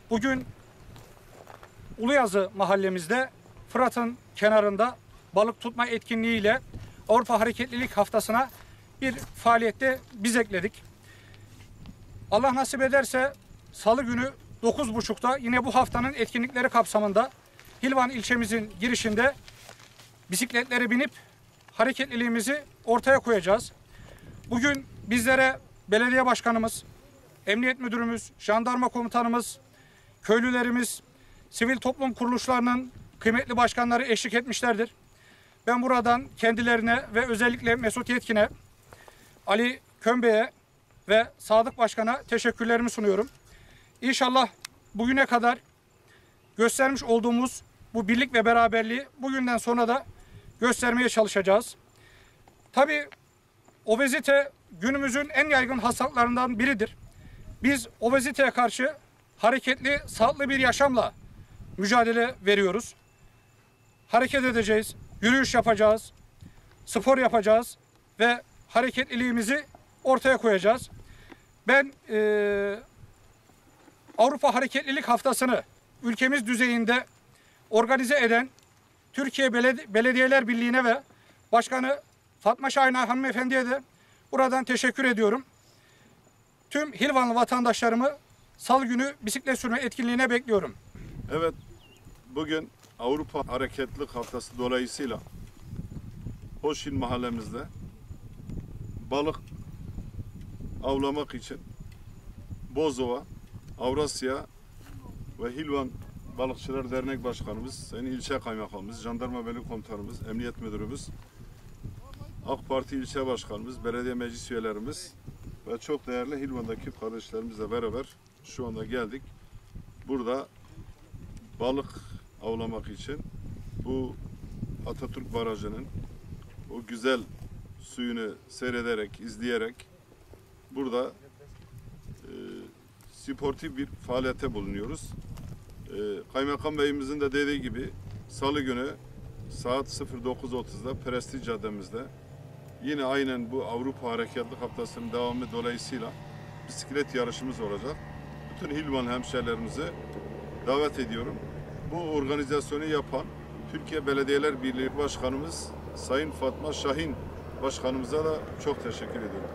Bugün Uluyazı mahallemizde Fırat'ın kenarında balık tutma etkinliğiyle Avrupa Hareketlilik Haftası'na bir faaliyette biz ekledik. Allah nasip ederse Salı günü 9.30'da yine bu haftanın etkinlikleri kapsamında Hilvan ilçemizin girişinde bisikletlere binip hareketliliğimizi ortaya koyacağız. Bugün bizlere belediye başkanımız, emniyet müdürümüz, jandarma komutanımız, köylülerimiz, sivil toplum kuruluşlarının kıymetli başkanları eşlik etmişlerdir. Ben buradan kendilerine ve özellikle Mesut Yetkin'e, Ali Kömbey'e ve Sadık Başkan'a teşekkürlerimi sunuyorum. İnşallah bugüne kadar göstermiş olduğumuz bu birlik ve beraberliği bugünden sonra da göstermeye çalışacağız. Tabii obezite günümüzün en yaygın hastalıklarından biridir. Biz obeziteye karşı hareketli, sağlıklı bir yaşamla mücadele veriyoruz. Hareket edeceğiz, yürüyüş yapacağız, spor yapacağız ve hareketliliğimizi ortaya koyacağız. Ben Avrupa Hareketlilik Haftası'nı ülkemiz düzeyinde organize eden Türkiye Belediyeler Birliği'ne ve Başkanı Fatma Şahin hanımefendiye de buradan teşekkür ediyorum. Tüm Hilvanlı vatandaşlarımı Salı günü bisiklet sürme etkinliğine bekliyorum. Evet, bugün Avrupa Hareketlilik Haftası dolayısıyla Hoşhil mahallemizde balık avlamak için Bozova, Avrasya ve Hilvan Balıkçılar Dernek Başkanımız, Sayın İlçe Kaymakamımız, Jandarma Bölük Komutanımız, Emniyet Müdürümüz, AK Parti İlçe Başkanımız, belediye meclis üyelerimiz ve çok değerli Hilvan'daki kardeşlerimizle beraber şu anda geldik. Burada balık avlamak için bu Atatürk Barajı'nın o güzel suyunu seyrederek, izleyerek burada sportif bir faaliyete bulunuyoruz. Kaymakam Beyimizin de dediği gibi Salı günü saat 09.30'da Prestij Caddemizde yine aynen bu Avrupa Hareketlilik Haftası'nın devamı dolayısıyla bisiklet yarışımız olacak. Bütün Hilvan hemşehrilerimizi davet ediyorum. Bu organizasyonu yapan Türkiye Belediyeler Birliği Başkanımız Sayın Fatma Şahin Başkanımıza da çok teşekkür ediyorum.